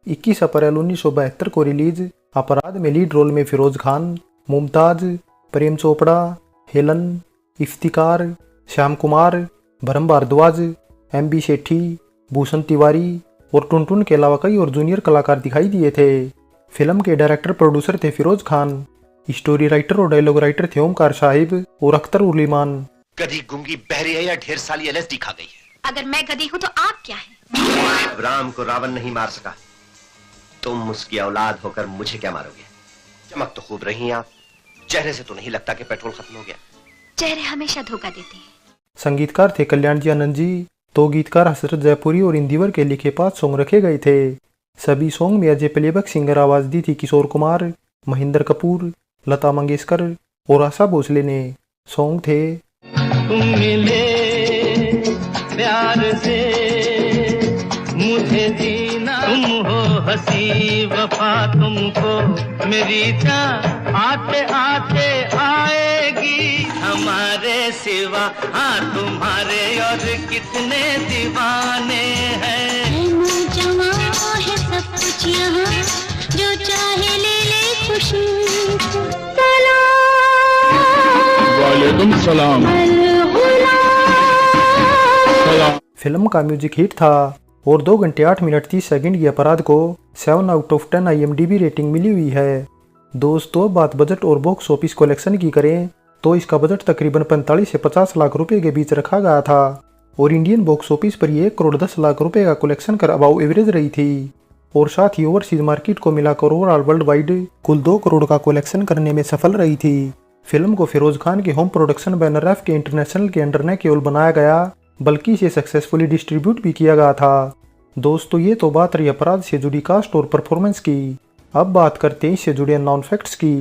21 अप्रैल 1972 को रिलीज। अपराध में लीड रोल में फिरोज खान, मुमताज, प्रेम चोपड़ा, हेलन, इफ्तिकार, श्याम कुमार, भरम भारद्वाज, एम.बी. सेठी, भूषण तिवारी और टुनटुन के अलावा कई और जूनियर कलाकार दिखाई दिए थे। फिल्म के डायरेक्टर प्रोड्यूसर थे फिरोज खान। स्टोरी राइटर और डायलॉग राइटर थे ओमकार साहिब और अख्तर उल ईमान। गधी गुंगी बहरी है या ढेर साली एलएसडी खा गई है? अगर मैं गधी हूँ तो आप क्या है? राम को रावण नहीं मार सका, तुम उसकी औलाद होकर मुझे क्या मारोगे? चमक तो खूब रही आप, चेहरे से तो नहीं लगता कि पेट्रोल खत्म हो गया। चेहरे हमेशा धोखा देते हैं। संगीतकार थे कल्याण जी आनंद जी, तो गीतकार हसरत जयपुरी और इंदिवर के लिखे 5 सॉन्ग रखे गए थे। सभी सॉन्ग में अजय प्लेबैक सिंगर आवाज दी थी किशोर कुमार, महेंद्र कपूर, लता मंगेशकर और आशा भोसले ने। सॉन्ग थे तुम मिले प्यार से मुझे जीना, तुम हो हंसी वफा तुमको मेरी जान आते आते आएगी हमारे सिवा। हाँ तुम्हारे और कितने दीवाने हैं। जमा है सब कुछ यहाँ, जो चाहे ले ले खुशी। वालेकुम सलाम। फिल्म का म्यूजिक हिट था और 2 घंटे 8 मिनट 30 सेकंड की अपराध को 7 आउट ऑफ 10 IMDb रेटिंग मिली हुई है। दोस्तों, बात बजट और बॉक्स ऑफिस कलेक्शन की करें तो इसका बजट तकरीबन 45 से 50 लाख रुपए के बीच रखा गया था और इंडियन बॉक्स ऑफिस पर ये 1 करोड़ 10 लाख रुपए का कलेक्शन कर अबाव एवरेज रही थी। और साथ ही ओवरसीज मार्केट को मिलाकर ओवरऑल वर्ल्ड वाइड कुल 2 करोड़ का कलेक्शन करने में सफल रही थी। फिल्म को फिरोज खान के होम प्रोडक्शन बैनर एफ के इंटरनेशनल के अंडर न केवल बनाया गया बल्कि इसे सक्सेसफुली डिस्ट्रीब्यूट भी किया गया था। दोस्तों, ये तो बात रही अपराध से जुड़ी कास्ट और परफॉर्मेंस की। अब बात करते हैं इससे जुड़े नॉन फैक्ट्स की।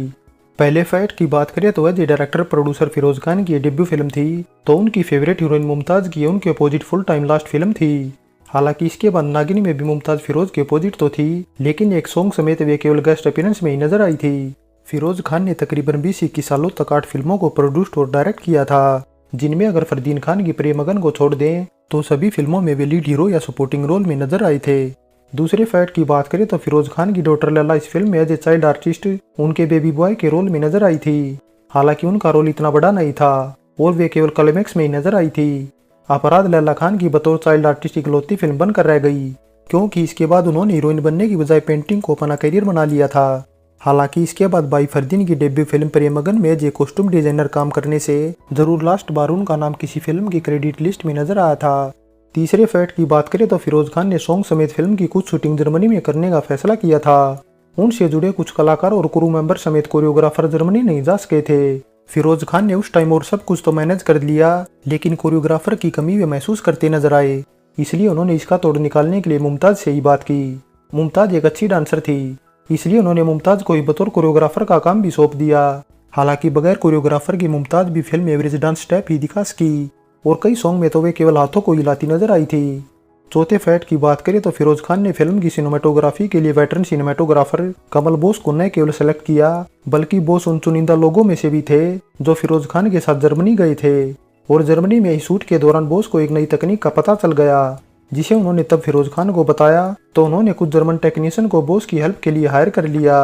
पहले फैक्ट की बात करें तो as director producer Firoz Khan की डेब्यू फिल्म थी तो उनकी फेवरेट हीरोइन मुमताज की उनके opposite full time last film थी। हालांकि इसके बाद नागिनी में भी मुमताज फिरोज के अपोजिट तो थी, लेकिन एक सॉन्ग समेत वे केवल गेस्ट अपीयरेंस में ही नजर आई थी। फिरोज खान ने तकरीबन 20-21 सालों तक 8 फिल्मों को प्रोड्यूस्ड और डायरेक्ट किया था, जिनमें अगर फरदीन खान की प्रेमगन को छोड़ दें तो सभी फिल्मों में वे लीड हीरो या सपोर्टिंग रोल में नजर आए थे। दूसरे फैक्ट की बात करें तो फिरोज खान की डॉटर लैला इस फिल्म में एज ए चाइल्ड आर्टिस्ट उनके बेबी बॉय के रोल में नजर आई थी। हालांकि उनका रोल इतना बड़ा नहीं था और वे केवल क्लाइमैक्स में ही नजर आई थी। अपराध लैला खान की बतौर चाइल्ड आर्टिस्ट इकलौती फिल्म बनकर रह गई, क्योंकि इसके बाद उन्होंने हीरोइन बनने की बजाय पेंटिंग को अपना करियर बना लिया था। हालांकि इसके बाद बाई फरदीन की डेब्यू फिल्म प्रेमगन में जे कॉस्ट्यूम डिजाइनर काम करने से जरूर लास्ट बार उनका नाम किसी फिल्म की क्रेडिट लिस्ट में नजर आया था। तीसरे फैक्ट की बात करें तो फिरोज खान ने सॉन्ग समेत फिल्म की कुछ शूटिंग जर्मनी में करने का फैसला किया था। उनसे जुड़े कुछ कलाकार और क्रू मेंबर समेत कोरियोग्राफर जर्मनी नहीं जा सके थे। फिरोज खान ने उस टाइम और सब कुछ तो मैनेज कर लिया, लेकिन कोरियोग्राफर की कमी वे महसूस करते नजर आए, इसलिए उन्होंने इसका तोड़ निकालने के लिए मुमताज से ही बात की। मुमताज एक अच्छी डांसर थी, इसलिए उन्होंने मुमताज को ही बतौर कोरियोग्राफर का काम भी सौंप दिया। हालांकि बगैर कोरियोग्राफर की मुमताज भी फिल्म एवरेज डांस स्टेप ही दिखा सकी और कई सॉन्ग में तो वे केवल हाथों को हिलाती नजर आई थी। चौथे फैक्ट की बात करें तो फिरोज खान ने फिल्म की सिनेमेटोग्राफी के लिए वेटरन सिनेमेटोग्राफर कमल बोस को न केवल सेलेक्ट किया बल्कि बोस उन चुनिंदा लोगों में से भी थे जो फिरोज खान के साथ जर्मनी गए थे। और जर्मनी में ही शूट के दौरान बोस को एक नई तकनीक का पता चल गया, जिसे उन्होंने तब फिरोज खान को बताया तो उन्होंने कुछ जर्मन टेक्नीशियन को बोस की हेल्प के लिए हायर कर लिया।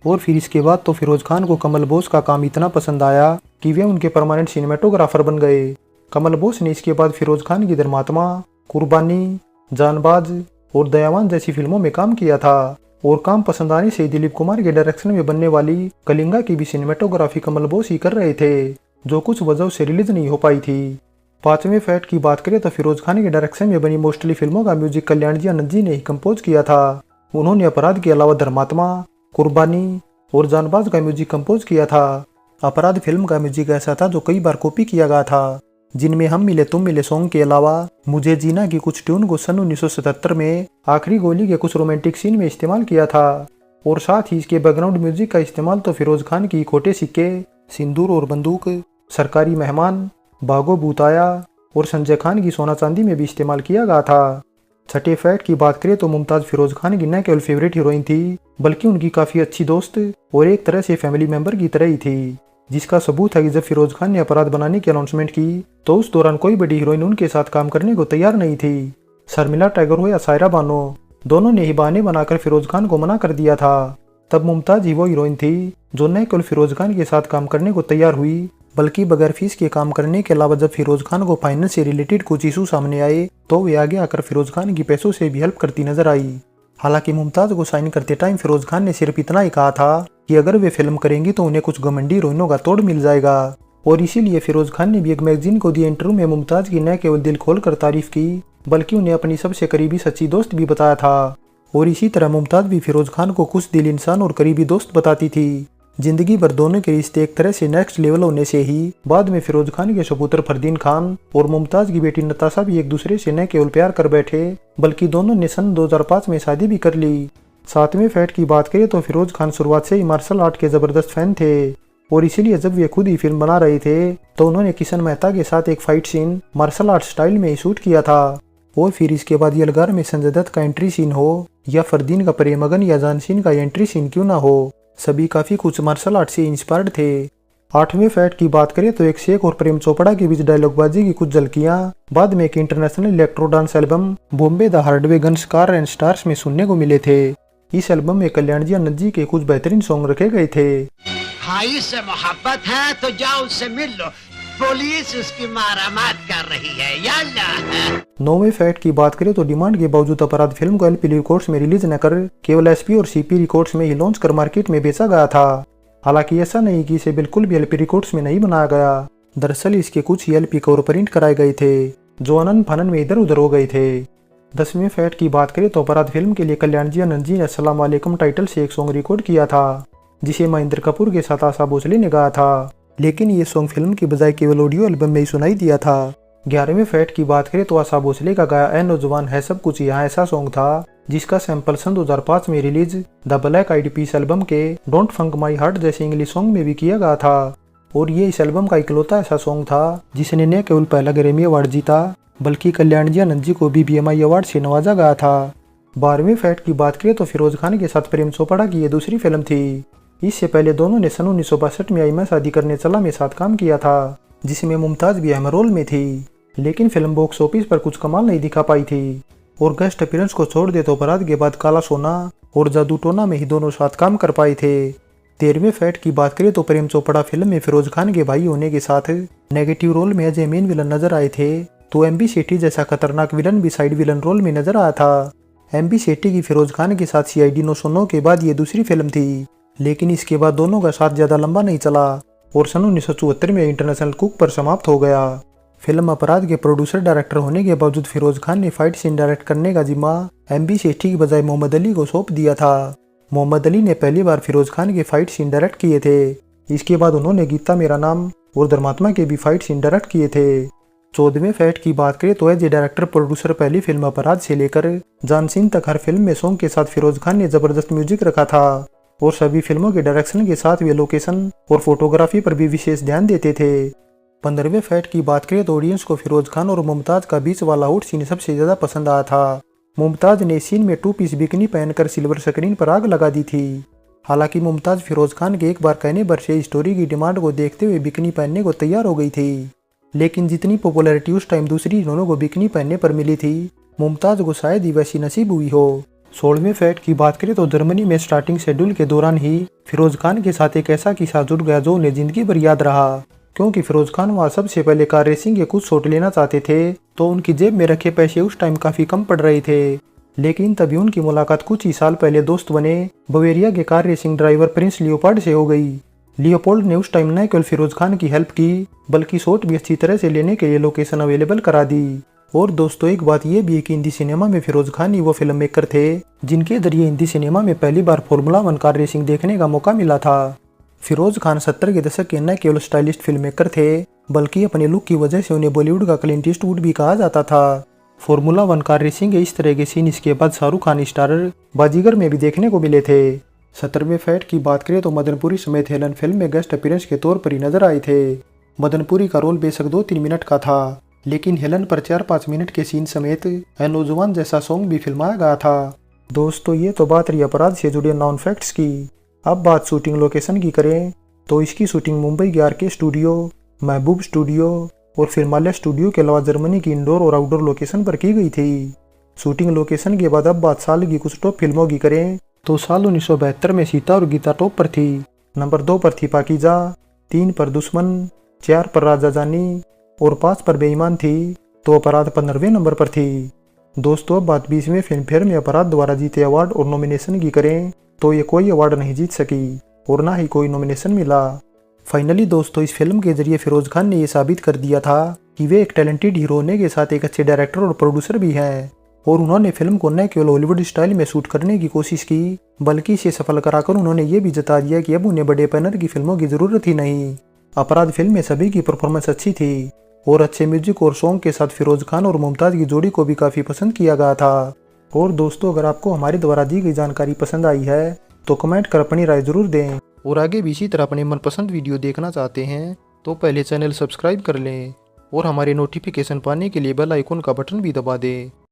और फिर इसके बाद तो फिरोज खान को कमल बोस का काम इतना पसंद आया कि वे उनके परमानेंट सिनेमेटोग्राफर बन गए। कमल बोस ने इसके बाद फिरोज खान की धर्मात्मा, कुर्बानी, जानबाज और दयावान जैसी फिल्मों में काम किया था और काम पसंद आने से दिलीप कुमार के डायरेक्शन में बनने वाली कलिंगा की भी सिनेमेटोग्राफी कमल बोस ही कर रहे थे, जो कुछ वजह से रिलीज नहीं हो पाई थी। पांचवें फैक्ट की बात करें तो फिरोज खान के डायरेक्शन में बनी मोस्टली फिल्मों का म्यूजिक कल्याण जी आनंद जी ने ही कंपोज किया था। उन्होंने अपराध के अलावा धर्मात्मा, कुर्बानी और जानबाज का म्यूजिक कंपोज किया था। अपराध फिल्म का म्यूजिक ऐसा था जो कई बार कॉपी किया गया था, जिनमें हम मिले तुम मिले सॉन्ग के अलावा मुझे जीना की कुछ ट्यून को सन 1977 में आखिरी गोली के कुछ रोमांटिक सीन में इस्तेमाल किया था। और साथ ही इसके बैकग्राउंड म्यूजिक का इस्तेमाल तो फिरोज खान की खोटे सिक्के, सिंदूर और बंदूक, सरकारी मेहमान, बागो भूताया और संजय खान की सोना चांदी में भी इस्तेमाल किया गया था। छठे फैक्ट की बात करें तो मुमताज फिरोज खान की न केवल फेवरेट हीरोइन थी बल्कि उनकी काफी अच्छी दोस्त और एक तरह से फैमिली मेंबर की तरह ही थी, जिसका सबूत है कि जब फिरोज खान ने अपराध बनाने की अनाउंसमेंट की तो उस दौरान कोई बड़ी हीरोइन उनके साथ काम करने को तैयार नहीं थी। शर्मिला टैगोर हो या सायरा बानो, दोनों ने ही बहाने बनाकर फिरोज खान को मना कर दिया था। तब मुमताज ही वो हीरोइन थी जो न केवल फिरोज खान के साथ काम करने को तैयार हुई बल्कि बगैर फीस के काम करने के अलावा जब फिरोज खान को फाइनेंस से रिलेटेड कुछ इशू सामने आए तो वे आगे आकर फिरोज खान की पैसों से भी हेल्प करती नजर आई। हालांकि मुमताज को साइन करते टाइम फिरोज खान ने सिर्फ इतना ही कहा था कि अगर वे फिल्म करेंगी तो उन्हें कुछ घमंडी हीरोइनों का तोड़ मिल जाएगा। और इसीलिए फिरोज खान ने भी एक मैगजीन को दिए इंटरव्यू में मुमताज की न केवल दिल खोल कर तारीफ की बल्कि उन्हें अपनी सबसे करीबी सच्ची दोस्त भी बताया था। और इसी तरह मुमताज भी फिरोज खान को कुछ दिल इंसान और करीबी दोस्त बताती थी। जिंदगी भर दोनों के रिश्ते एक तरह से नेक्स्ट लेवल होने से ही बाद में फिरोज खान के सपुत्र फरदीन खान और मुमताज की बेटी नताशा भी एक दूसरे से न केवल प्यार कर बैठे बल्कि दोनों ने सन 2005 में शादी भी कर ली। 7वें फैक्ट की बात करें तो फिरोज खान शुरुआत से ही मार्शल आर्ट के जबरदस्त फैन थे और इसीलिए जब वे खुद ही फिल्म बना रहे थे तो उन्होंने किशन मेहता के साथ एक fight scene martial art style में ही शूट किया था। और फिर इसके बाद यलगार में संजय दत्त का एंट्री सीन हो या फरदीन का प्रेमगन या जानसीन का एंट्री सीन क्यों ना हो, सभी काफी कुछ मार्शल आर्ट से इंस्पायर्ड थे। 8वें फैक्ट की बात करें तो एक शेख और प्रेम चोपड़ा के बीच डायलॉगबाजी की कुछ झलकियां बाद में एक international electro dance album Bombay the hard way guns car and stars में सुनने को मिले थे। इस एल्बम में कल्याण जी आनंद जी के कुछ बेहतरीन सॉन्ग रखे गए थे। भाई से मोहब्बत है तो जाओ उससे मिल लो, पुलिस उसकी मारामार कर रही है याल्ला। 9वें फैक्ट की बात करें तो डिमांड के बावजूद अपराध फिल्म को एलपी रिकॉर्ड्स में रिलीज न कर केवल एसपी और सीपी रिकॉर्ड्स में ही लॉन्च कर मार्केट में बेचा गया था। हालांकि ऐसा नहीं कि इसे बिल्कुल भी एलपी रिकॉर्ड्स में नहीं बनाया गया, दरअसल इसके कुछ ही एलपी कवर प्रिंट कराए गए थे जो अनंत फनन में इधर उधर हो गए थे। 10वें फैक्ट की बात करें तो अपराध फिल्म के लिए कल्याण जी आनंद जी ने अस्सलाम वालेकुम टाइटल से एक सॉन्ग रिकॉर्ड किया था जिसे महेंद्र कपूर के साथ आशा भोसले ने गाया था, लेकिन ये सॉन्ग फिल्म की बजाय केवल ऑडियो एल्बम में ही सुनाई दिया था। 11वें फैक्ट की बात करें तो आशा भोसले का गाया ए नौजवान है सब कुछ यहाँ ऐसा सॉन्ग था जिसका सैंपल सन 2005 में release the Black Eyed Peas album के डोंट फंक माई हार्ट जैसे इंग्लिश सॉन्ग में भी किया गया था। और ये इस एल्बम का इकलौता ऐसा सॉन्ग था जिसने न केवल पहला ग्रैमी अवार्ड जीता बल्कि कल्याण जी आनंद जी को भी BMI अवार्ड से नवाजा गया था। 12वें फैक्ट की बात करें तो फिरोज खान के साथ प्रेम चोपड़ा की ये दूसरी फिल्म थी। इससे पहले दोनों ने सन 1962 में आई मैं शादी करने चला में साथ काम किया था जिसमें मुमताज भी अहम रोल में थी, लेकिन फिल्म बॉक्स ऑफिस पर कुछ कमाल नहीं दिखा पाई थी। और गेस्ट अपीयरेंस को छोड़ दे तो अपराध के बाद काला सोना और जादू टोना में ही दोनों साथ काम कर पाए थे। 13वें फैक्ट की बात करें तो प्रेम चोपड़ा फिल्म में फिरोज खान के भाई होने के साथ नेगेटिव रोल में एज ए मेन विलन नजर आए थे तो MB सेठी जैसा खतरनाक विलन भी साइड विलन रोल में नजर आया था। MB सेठी की फिरोज खान के साथ CID 909 के बाद ये दूसरी फिल्म थी, लेकिन इसके बाद दोनों का साथ ज्यादा लंबा नहीं चला और सन 1974 में इंटरनेशनल कुक पर समाप्त हो गया। फिल्म अपराध के प्रोड्यूसर डायरेक्टर होने के बावजूद फिरोज खान ने फाइट सीन डायरेक्ट करने का जिम्मा MB सेठी की बजाय मोहम्मद अली को सौंप दिया था। मोहम्मद अली ने पहली बार फिरोज खान के फाइट सीन डायरेक्ट किए थे। इसके बाद उन्होंने गीता मेरा नाम और धर्मात्मा के भी फाइट सीन डायरेक्ट किए थे। 14वें फैक्ट की बात करें तो एज ए डायरेक्टर प्रोड्यूसर पहली फिल्म अपराध से लेकर जानसीन तक हर फिल्म में सॉन्ग के साथ फिरोज खान ने जबरदस्त म्यूजिक रखा था और सभी फिल्मों के डायरेक्शन के साथ वे लोकेशन और फोटोग्राफी पर भी विशेष ध्यान देते थे। 15वें फैक्ट की बात करें तो ऑडियंस को फिरोज खान और मुमताज का बीच वाला आउट सीन सबसे ज्यादा पसंद आया था। मुमताज ने सीन में 2 पीस बिकनी पहनकर सिल्वर स्क्रीन पर आग लगा दी थी। हालांकि मुमताज फिरोज खान के एक बार कहने पर से स्टोरी की डिमांड को देखते हुए बिकनी पहनने को तैयार हो गई थी, लेकिन जितनी पॉपुलैरिटी उस टाइम दूसरी हीरोइनों को बिकनी पहनने पर मिली थी मुमताज को शायद ही वैसी नसीब हुई हो। 16वें फैक्ट की बात करें तो जर्मनी में स्टार्टिंग शेड्यूल के दौरान ही फिरोज खान के साथ एक ऐसा किस्सा जुड़ गया जो उन्हें जिंदगी भर याद रहा, क्योंकि फिरोज खान वहाँ सबसे पहले कार रेसिंग के कुछ शॉट लेना चाहते थे तो उनकी जेब में रखे पैसे उस टाइम काफी कम पड़ रहे थे, लेकिन तभी उनकी मुलाकात कुछ ही साल पहले दोस्त बने बवेरिया के car racing driver Prince Leopold से हो गई। लियोपोल्ड ने उस टाइम न केवल फिरोज खान की हेल्प की बल्कि शॉट भी अच्छी तरह से लेने के लिए लोकेशन अवेलेबल करा दी। और दोस्तों एक बात यह भी है कि हिंदी सिनेमा में फिरोज खान ही वो फिल्म मेकर थे जिनके जरिए हिंदी सिनेमा में पहली बार फॉर्मूला 1 कार रेसिंग देखने का मौका मिला था। फिरोज खान 70 के दशक के न केवल स्टाइलिस्ट फिल्म मेकर थे बल्कि अपने लुक की वजह से उन्हें बॉलीवुड का क्लिंट ईस्टवुड भी कहा जाता था। फॉर्मूला 1 कार रेसिंग के इस तरह के सीन इसके बाद शाहरुख खान स्टारर बाजीगर में भी देखने को मिले थे। 17वें फैक्ट की बात करें तो मदनपुरी समेत हेलन फिल्म में गेस्ट अपीयरेंस के तौर पर ही नजर आए थे। मदनपुरी का रोल बेशक 2-3 मिनट का था, लेकिन हेलन पर 4-5 मिनट के सीन समेत ए नौजवान जैसा सॉन्ग भी फिल्माया गया था। दोस्तों ये तो बात रही अपराध से जुड़े नॉन फैक्ट्स की। अब बात शूटिंग लोकेशन की करें तो इसकी शूटिंग मुंबई के RK स्टूडियो, महबूब स्टूडियो और फिल्मालय स्टूडियो के अलावा जर्मनी की इंडोर और आउटडोर लोकेशन पर की गई थी। शूटिंग लोकेशन के बाद अब बात साल की कुछ टॉप फिल्मों की करें तो साल 1972 में सीता और गीता टॉप पर थी। नंबर 2 पर थी पाकीजा, 3 पर दुश्मन, 4 पर राजा जानी और 5 पर बेईमान थी तो अपराध 15वें नंबर पर थी। दोस्तों अब बात 20वें फिल्म फेयर में अपराध द्वारा जीते अवार्ड और नॉमिनेशन की करें तो ये कोई अवार्ड नहीं जीत सकी और ना ही कोई नॉमिनेशन मिला। फाइनली दोस्तों इस फिल्म के जरिए फिरोज खान ने ये साबित कर दिया था कि वे एक टैलेंटेड हीरो होने के साथ एक अच्छे डायरेक्टर और प्रोड्यूसर भी हैं और उन्होंने फिल्म को न केवल हॉलीवुड स्टाइल में शूट करने की कोशिश की बल्कि इसे सफल कराकर उन्होंने ये भी जता दिया कि अब उन्हें बड़े पैनर की फिल्मों की जरूरत ही नहीं। अपराध फिल्म में सभी की परफॉर्मेंस अच्छी थी और अच्छे म्यूजिक और सॉन्ग के साथ फिरोज खान और मुमताज की जोड़ी को भी काफी पसंद किया गया था। और दोस्तों अगर आपको हमारे द्वारा दी गई जानकारी पसंद आई है तो कमेंट कर अपनी राय जरूर दें और आगे भी इसी तरह अपने मनपसंद वीडियो देखना चाहते हैं तो पहले चैनल सब्सक्राइब कर लें और हमारे नोटिफिकेशन पाने के लिए बेल आइकन का बटन भी दबा दें।